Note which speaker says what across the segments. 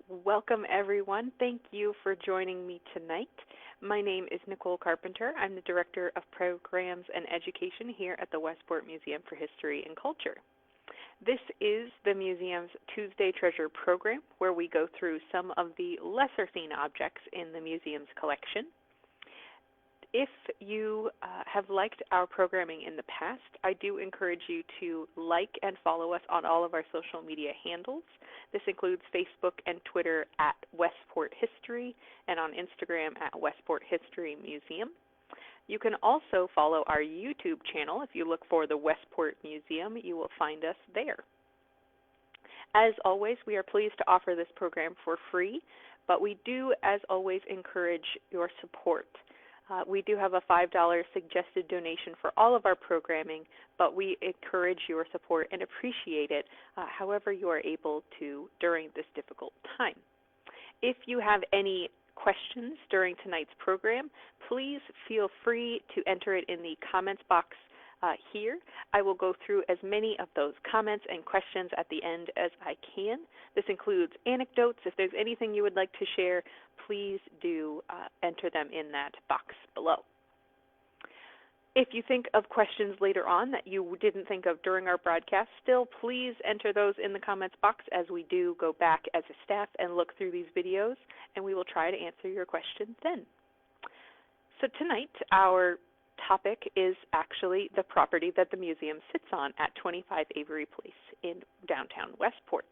Speaker 1: Welcome, everyone. Thank you for joining me tonight. My name is Nicole Carpenter. I'm the Director of Programs and Education here at the Westport Museum for History and Culture. This is the museum's Tuesday Treasure program, where we go through some of the lesser seen objects in the museum's collection. If you have liked our programming in the past, I do encourage you to like and follow us on all of our social media handles. This includes Facebook and Twitter at Westport History and on Instagram at Westport History Museum. You can also follow our YouTube channel. If you look for the Westport Museum, you will find us there. As always, we are pleased to offer this program for free, but we do, as always, encourage your support. We do have a $5 suggested donation for all of our programming, but we encourage your support and appreciate it however you are able to during this difficult time. If you have any questions during tonight's program, please feel free to enter it in the comments box here. I will go through as many of those comments and questions at the end as I can. This includes anecdotes. If there's anything you would like to share, please do enter them in that box below. If you think of questions later on that you didn't think of during our broadcast, still please enter those in the comments box as we do go back as a staff and look through these videos, and we will try to answer your questions then. So tonight, our topic is actually the property that the museum sits on at 25 Avery Place in downtown Westport.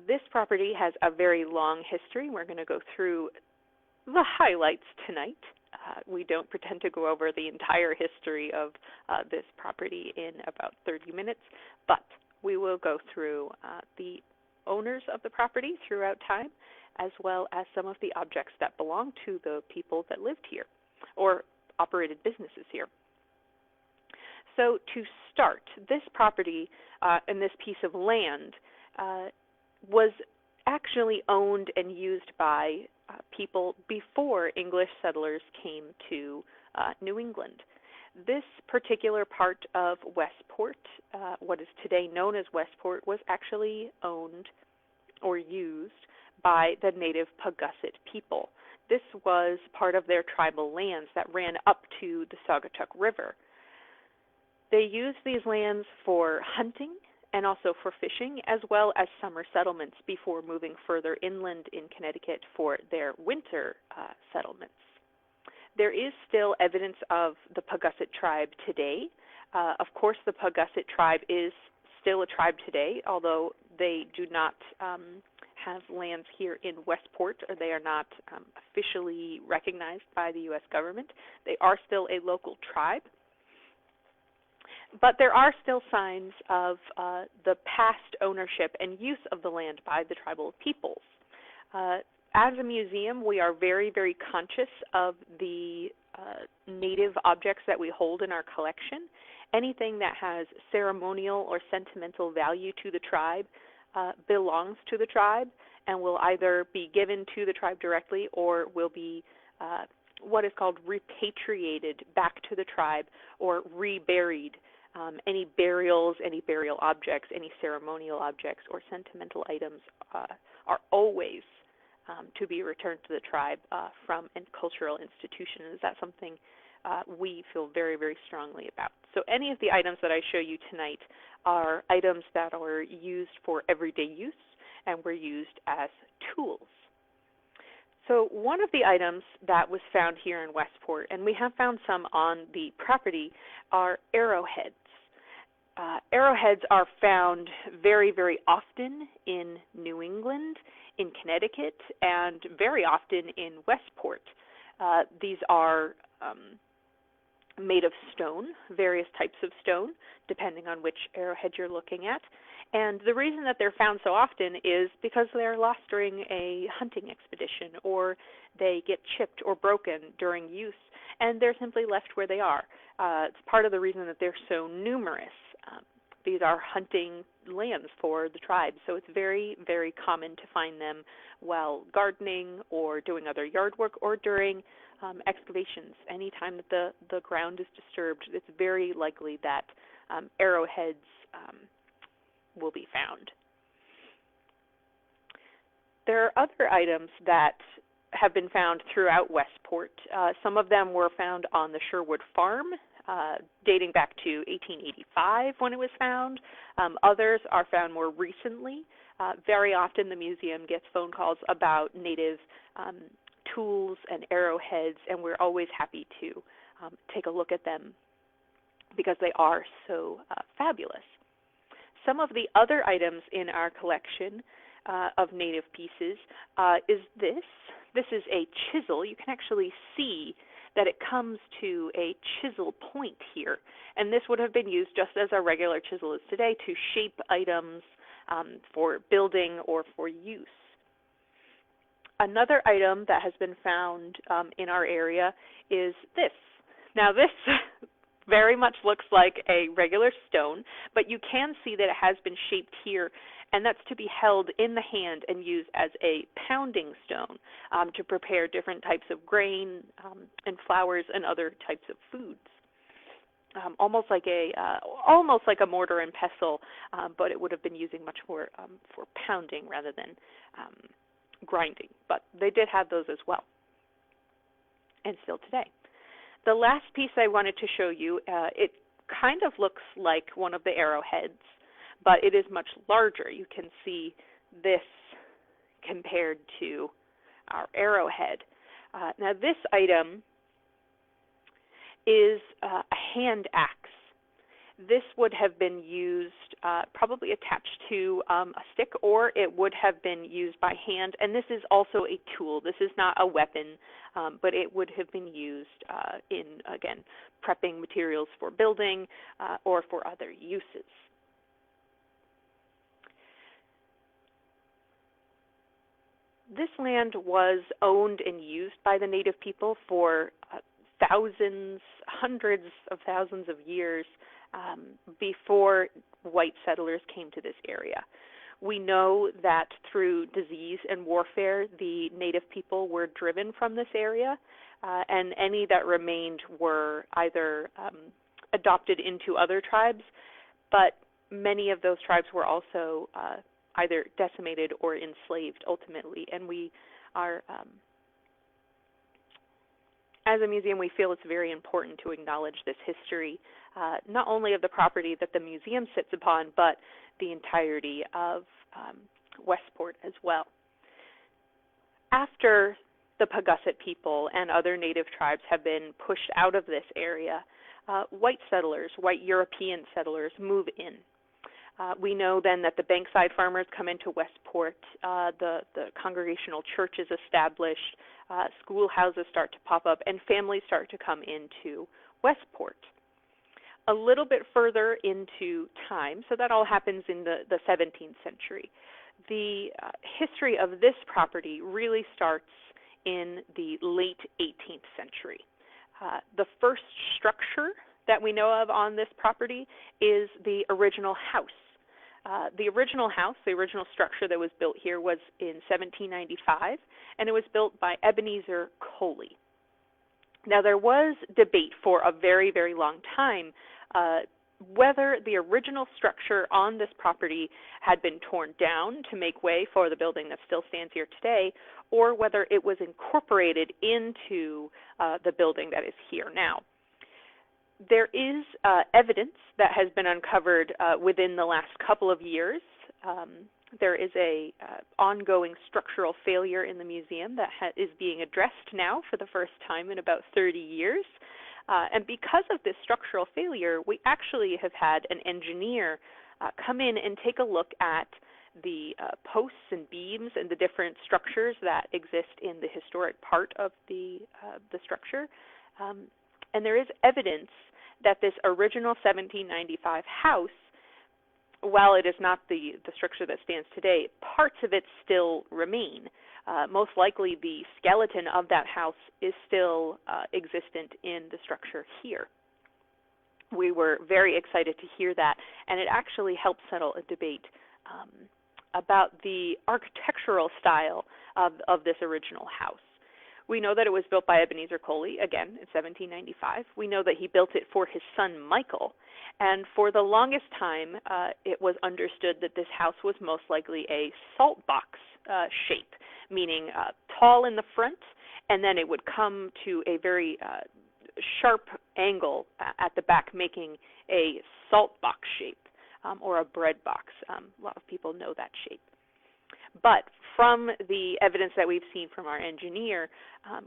Speaker 1: This property has a very long history. We're going to go through the highlights tonight. We don't pretend to go over the entire history of this property in about 30 minutes, but we will go through the owners of the property throughout time, as well as some of the objects that belong to the people that lived here or operated businesses here. So to start, this property and this piece of land was actually owned and used by people before English settlers came to New England. This particular part of Westport, what is today known as Westport, was actually owned or used by the native Pawcatuck people. This was part of their tribal lands that ran up to the Saugatuck River. They used these lands for hunting and also for fishing, as well as summer settlements before moving further inland in Connecticut for their winter settlements. There is still evidence of the Pawcatuck tribe today. Of course, the Pawcatuck tribe is still a tribe today, although they do not have lands here in Westport, or they are not officially recognized by the U.S. government. They are still a local tribe. But there are still signs of the past ownership and use of the land by the tribal peoples. As a museum, we are very, very conscious of the native objects that we hold in our collection. Anything that has ceremonial or sentimental value to the tribe belongs to the tribe and will either be given to the tribe directly or will be what is called repatriated back to the tribe or reburied. Any burials, any burial objects, any ceremonial objects or sentimental items are always to be returned to the tribe from a cultural institution. Is that something we feel very, very strongly about? So any of the items that I show you tonight are items that are used for everyday use and were used as tools. So one of the items that was found here in Westport, and we have found some on the property, are arrowheads. Arrowheads are found very, very often in New England, in Connecticut, and very often in Westport. These are made of stone, various types of stone, depending on which arrowhead you're looking at. And the reason that they're found so often is because they're lost during a hunting expedition, or they get chipped or broken during use, and they're simply left where they are. It's part of the reason that they're so numerous. These are hunting lands for the tribe, so it's very, very common to find them while gardening or doing other yard work or during excavations. Anytime that the ground is disturbed, it's very likely that arrowheads will be found. there are other items that have been found throughout Westport. Some of them were found on the Sherwood Farm, dating back to 1885 when it was found. Others are found more recently. Very often the museum gets phone calls about native tools and arrowheads, and we're always happy to take a look at them because they are so fabulous. Some of the other items in our collection of native pieces is this. This is a chisel. You can actually see that it comes to a chisel point here, and this would have been used just as our regular chisel is today to shape items for building or for use. Another item that has been found in our area is this. Now this very much looks like a regular stone, but you can see that it has been shaped here, and that's to be held in the hand and used as a pounding stone to prepare different types of grain and flours and other types of foods. Almost like a mortar and pestle, but it would have been using much more for pounding rather than grinding. But they did have those as well, and still today. The last piece I wanted to show you, it kind of looks like one of the arrowheads, but it is much larger. You can see this compared to our arrowhead. Now this item is a hand axe. This would have been used probably attached to a stick, or it would have been used by hand, and this is also a tool. This is not a weapon, but it would have been used in, again, prepping materials for building or for other uses. This land was owned and used by the native people for thousands, hundreds of thousands of years before white settlers came to this area. We know that through disease and warfare, the native people were driven from this area, and any that remained were either adopted into other tribes, but many of those tribes were also either decimated or enslaved ultimately, and we are as a museum, we feel it's very important to acknowledge this history, not only of the property that the museum sits upon, but the entirety of Westport as well. After the Pagusset people and other native tribes have been pushed out of this area, white settlers, white European settlers move in. We know then that the Bankside farmers come into Westport, the congregational church is established, schoolhouses start to pop up, and families start to come into Westport. A little bit further into time, so that all happens in the 17th century. The history of this property really starts in the late 18th century. The first structure that we know of on this property is the original house. The original structure that was built here was in 1795, and it was built by Ebenezer Coley. Now, there was debate for a very, very long time whether the original structure on this property had been torn down to make way for the building that still stands here today, or whether it was incorporated into the building that is here now. There is evidence that has been uncovered within the last couple of years. There is a ongoing structural failure in the museum that is being addressed now for the first time in about 30 years. And because of this structural failure, we actually have had an engineer come in and take a look at the posts and beams and the different structures that exist in the historic part of the structure. And there is evidence that this original 1795 house, while it is not the structure that stands today, parts of it still remain. Most likely the skeleton of that house is still existent in the structure here. We were very excited to hear that, and it actually helped settle a debate about the architectural style of this original house. We know that it was built by Ebenezer Coley, again, in 1795. We know that he built it for his son, Michael. And for the longest time, it was understood that this house was most likely a salt box shape, meaning tall in the front, and then it would come to a very sharp angle at the back, making a salt box shape or a bread box. A lot of people know that shape. But from the evidence that we've seen from our engineer,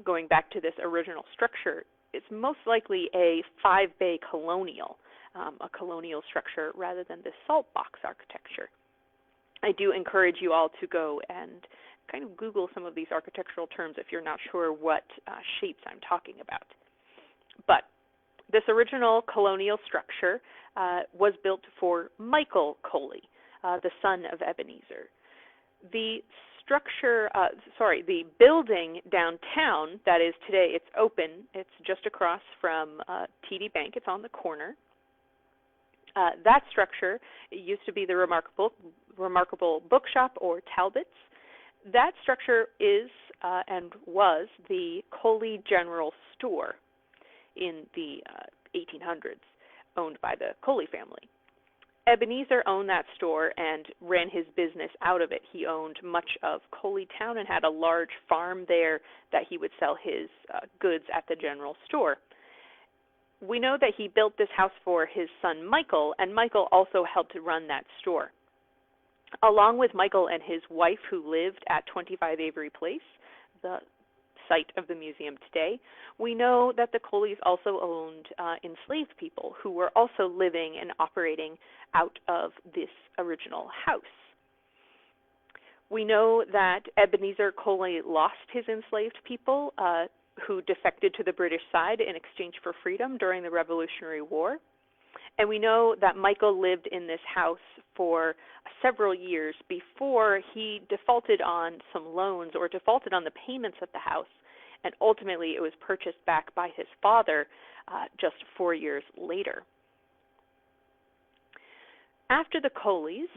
Speaker 1: going back to this original structure, it's most likely a 5-bay colonial, a colonial structure rather than the salt box architecture. I do encourage you all to go and kind of Google some of these architectural terms if you're not sure what shapes I'm talking about. But this original colonial structure was built for Michael Coley, the son of Ebenezer. The the building downtown that is today, it's open. It's just across from TD Bank. It's on the corner. That structure used to be the Remarkable Bookshop or Talbot's. That structure is and was the Coley General Store in the 1800s, owned by the Coley family. Ebenezer owned that store and ran his business out of it. He owned much of Coley Town and had a large farm there that he would sell his goods at the general store. We know that he built this house for his son Michael, and Michael also helped to run that store. Along with Michael and his wife, who lived at 25 Avery Place, the site of the museum today, we know that the Coleys also owned enslaved people who were also living and operating out of this original house. We know that Ebenezer Coley lost his enslaved people who defected to the British side in exchange for freedom during the Revolutionary War. And we know that Michael lived in this house for several years before he defaulted on some loans or defaulted on the payments of the house, and ultimately it was purchased back by his father just 4 years later. After the Coleys,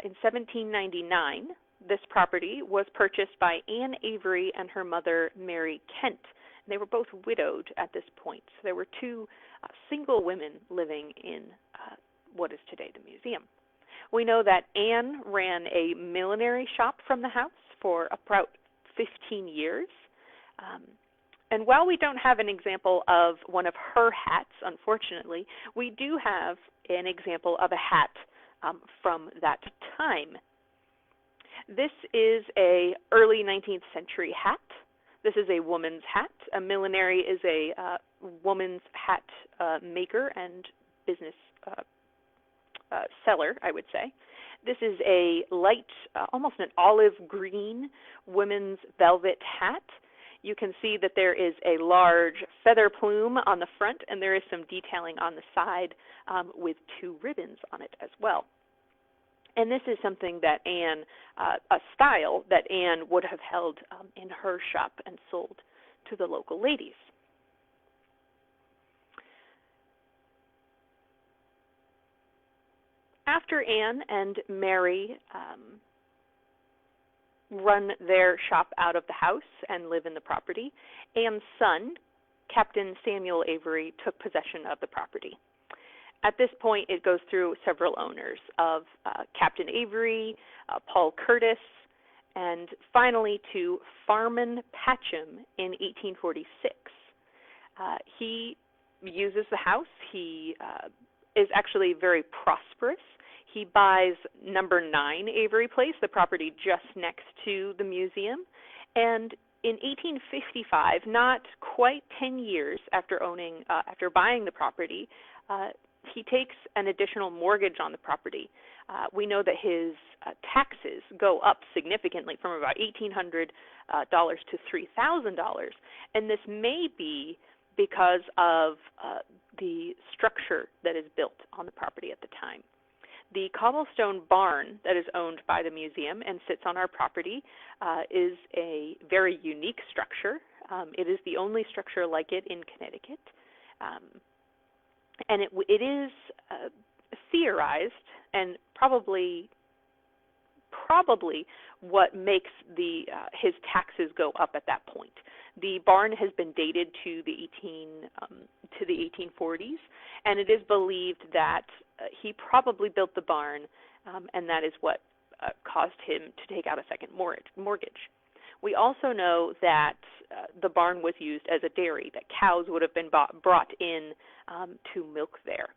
Speaker 1: in 1799, this property was purchased by Anne Avery and her mother, Mary Kent. They were both widowed at this point. So there were two single women living in what is today the museum. We know that Anne ran a millinery shop from the house for about 15 years. And while we don't have an example of one of her hats, unfortunately, we do have an example of a hat from that time. This is a early 19th century hat. This is a woman's hat. A millinery is a woman's hat maker and business seller, I would say. This is a light, almost an olive green women's velvet hat. You can see that there is a large feather plume on the front, and there is some detailing on the side with two ribbons on it as well. And this is something that Anne, a style that Anne would have held in her shop and sold to the local ladies. After Anne and Mary run their shop out of the house and live in the property, Anne's son, Captain Samuel Avery, took possession of the property. At this point, it goes through several owners of Captain Avery, Paul Curtis, and finally to Farman Patcham in 1846. He uses the house. He is actually very prosperous. He buys number 9 Avery Place, the property just next to the museum, and in 1855, not quite 10 years after buying the property, he takes an additional mortgage on the property. We know that his taxes go up significantly from about $1,800 to $3,000, and this may be because of the structure that is built on the property at the time. The cobblestone barn that is owned by the museum and sits on our property is a very unique structure. It is the only structure like it in Connecticut. And it is theorized and probably what makes his taxes go up at that point. The barn has been dated to the 1840s, and it is believed that he probably built the barn, and that is what caused him to take out a second mortgage. We also know that the barn was used as a dairy, that cows would have been brought in to milk there.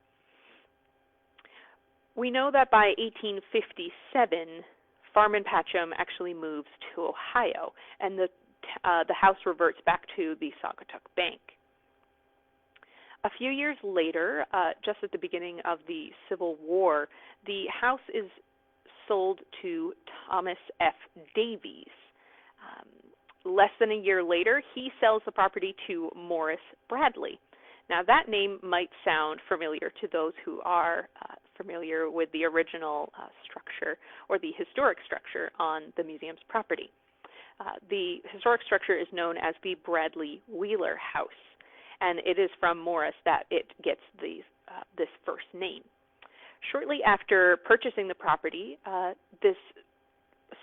Speaker 1: We know that by 1857, Farman Patcham actually moves to Ohio, and the house reverts back to the Saugatuck Bank. A few years later, just at the beginning of the Civil War, the house is sold to Thomas F. Davies. Less than a year later, he sells the property to Morris Bradley. Now, that name might sound familiar to those who are familiar with the original structure or the historic structure on the museum's property. The historic structure is known as the Bradley Wheeler House, and it is from Morris that it gets this first name. Shortly after purchasing the property, this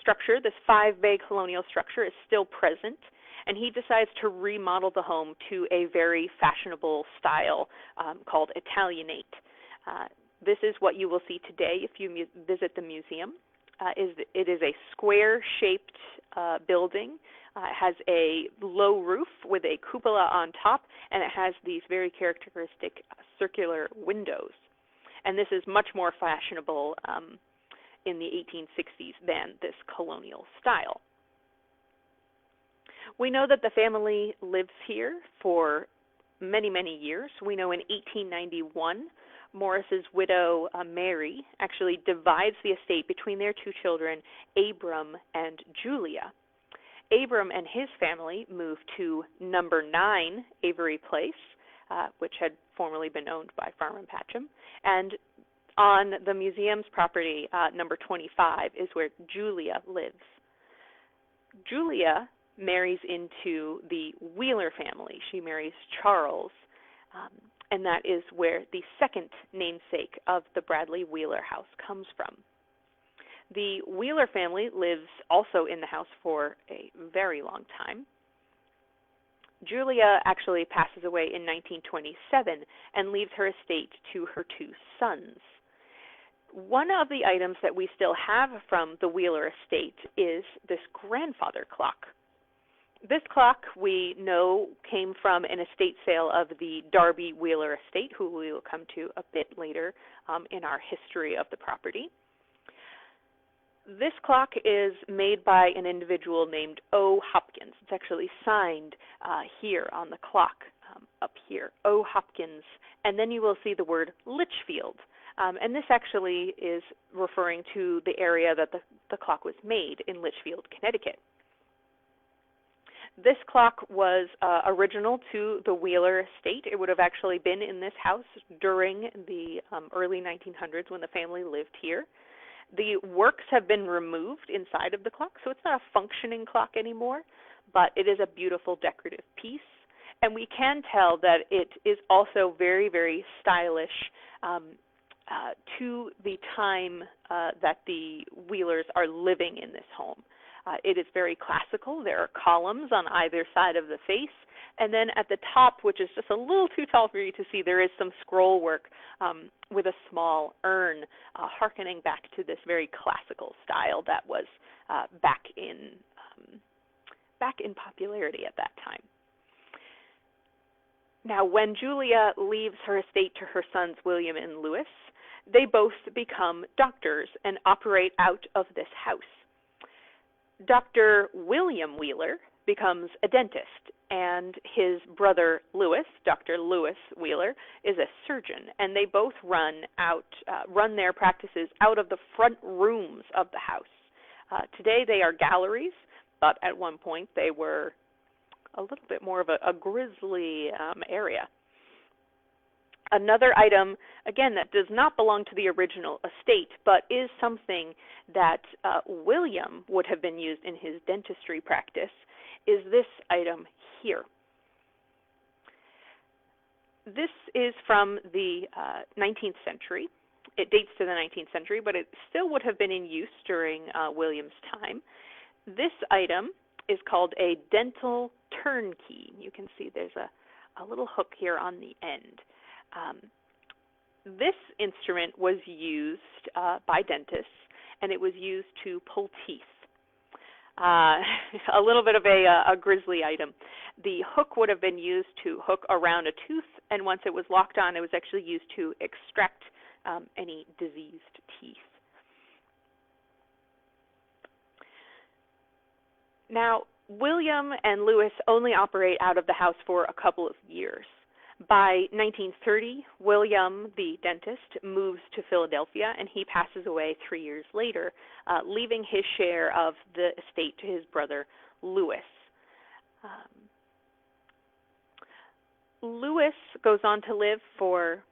Speaker 1: structure, this 5-bay colonial structure, is still present, and he decides to remodel the home to a very fashionable style called Italianate. This is what you will see today if you visit the museum. It is a square-shaped building. It has a low roof with a cupola on top, and it has these very characteristic circular windows. And this is much more fashionable in the 1860s than this colonial style. We know that the family lives here for many, many years. We know in 1891, Morris's widow, Mary, actually divides the estate between their two children, Abram and Julia. Abram and his family moved to number 9 Avery Place, which had formerly been owned by Farman Patcham, and on the museum's property, number 25, is where Julia lives. Julia marries into the Wheeler family. She marries Charles, and that is where the second namesake of the Bradley Wheeler house comes from. The Wheeler family lives also in the house for a very long time. Julia actually passes away in 1927 and leaves her estate to her 2 sons. One of the items that we still have from the Wheeler estate is this grandfather clock. This clock we know came from an estate sale of the Darby Wheeler estate, who we will come to a bit later in our history of the property. This clock is made by an individual named O. Hopkins. It's actually signed here on the clock, up here, O. Hopkins, and then you will see the word Litchfield. And this actually is referring to the area that the clock was made in Litchfield, Connecticut. This clock was original to the Wheeler estate. It would have actually been in this house during the early 1900s when the family lived here. The works have been removed inside of the clock, so it's not a functioning clock anymore, but it is a beautiful decorative piece. And we can tell that it is also very, very stylish to the time that the Wheelers are living in this home. It is very classical. There are columns on either side of the face. And then at the top, which is just a little too tall for you to see, there is some scroll work with a small urn, hearkening back to this very classical style that was back in popularity at that time. Now, when Julia leaves her estate to her sons William and Louis, they both become doctors and operate out of this house. Dr. William Wheeler becomes a dentist, and his brother Louis, Dr. Louis Wheeler, is a surgeon, and they both run their practices out of the front rooms of the house. Today they are galleries, but at one point they were a little bit more of a grisly area. Another item, again, that does not belong to the original estate, but is something that William would have been used in his dentistry practice, is this item here. This is from the 19th century. It dates to the 19th century, but it still would have been in use during William's time. This item is called a dental turnkey. You can see there's a little hook here on the end. This instrument was used by dentists, and it was used to pull teeth. A little bit of a grisly item. The hook would have been used to hook around a tooth, and once it was locked on, it was actually used to extract any diseased teeth. Now, William and Louis only operate out of the house for a couple of years. By 1930, William, the dentist, moves to Philadelphia, and he passes away 3 years later, leaving his share of the estate to his brother, Louis. Louis goes on to live for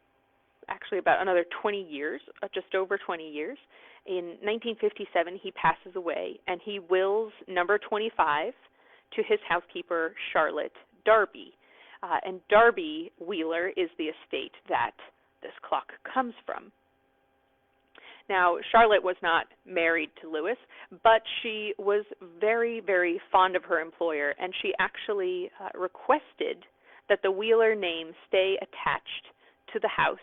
Speaker 1: actually about another 20 years, just over 20 years. In 1957, he passes away, and he wills number 25 to his housekeeper, Charlotte Darby. And Darby Wheeler is the estate that this clock comes from. Now, Charlotte was not married to Louis, but she was very, very fond of her employer, and she actually requested that the Wheeler name stay attached to the house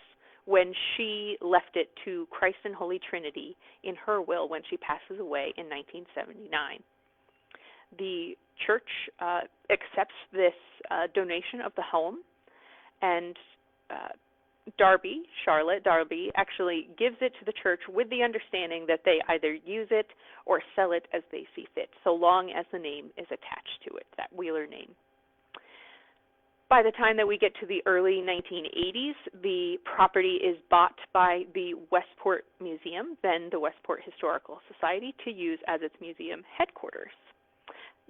Speaker 1: when she left it to Christ and Holy Trinity in her will when she passes away in 1979. The church accepts this donation of the home, and Charlotte Darby, actually gives it to the church with the understanding that they either use it or sell it as they see fit, so long as the name is attached to it, that Wheeler name. By the time that we get to the early 1980s, the property is bought by the Westport Museum, then the Westport Historical Society, to use as its museum headquarters.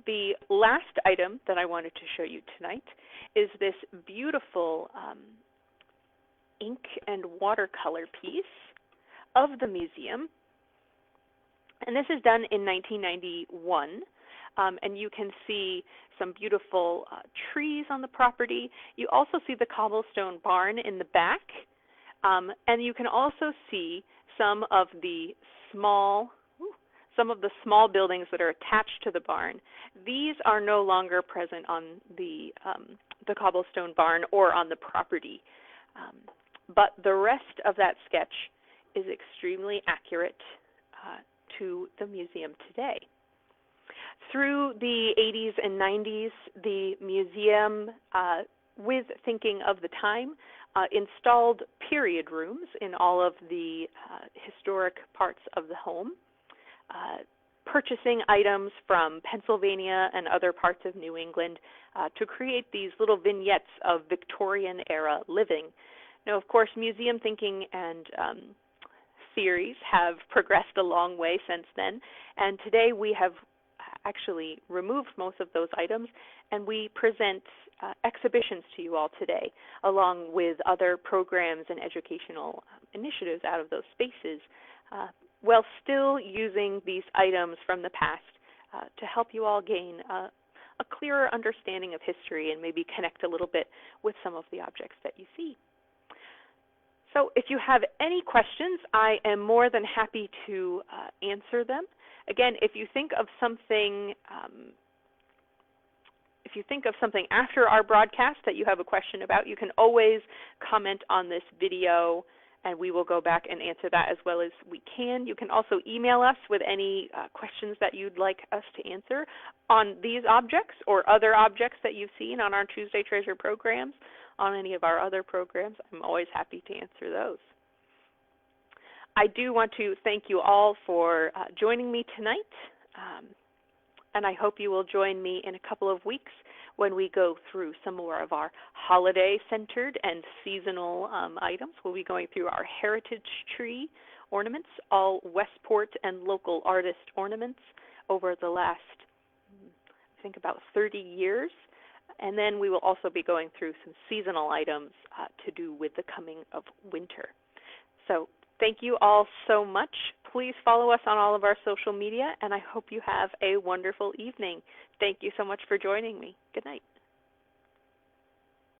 Speaker 1: The last item that I wanted to show you tonight is this beautiful ink and watercolor piece of the museum. And this is done in 1991. And you can see some beautiful trees on the property. You also see the cobblestone barn in the back. And you can also see some of the small buildings that are attached to the barn. These are no longer present on the cobblestone barn or on the property. But the rest of that sketch is extremely accurate to the museum today. Through the 80s and 90s, the museum, with thinking of the time, installed period rooms in all of the historic parts of the home, purchasing items from Pennsylvania and other parts of New England to create these little vignettes of Victorian-era living. Now, of course, museum thinking and theories have progressed a long way since then, and today we have actually removed most of those items, and we present exhibitions to you all today, along with other programs and educational initiatives out of those spaces, while still using these items from the past to help you all gain a clearer understanding of history and maybe connect a little bit with some of the objects that you see. So if you have any questions, I am more than happy to answer them. Again, if you think of something after our broadcast that you have a question about, you can always comment on this video, and we will go back and answer that as well as we can. You can also email us with any questions that you'd like us to answer on these objects or other objects that you've seen on our Tuesday Treasure programs, on any of our other programs. I'm always happy to answer those. I do want to thank you all for joining me tonight, and I hope you will join me in a couple of weeks when we go through some more of our holiday-centered and seasonal items. We'll be going through our heritage tree ornaments, all Westport and local artist ornaments over the last, I think, about 30 years. And then we will also be going through some seasonal items to do with the coming of winter. So thank you all so much. Please follow us on all of our social media, and I hope you have a wonderful evening. Thank you so much for joining me. Good night.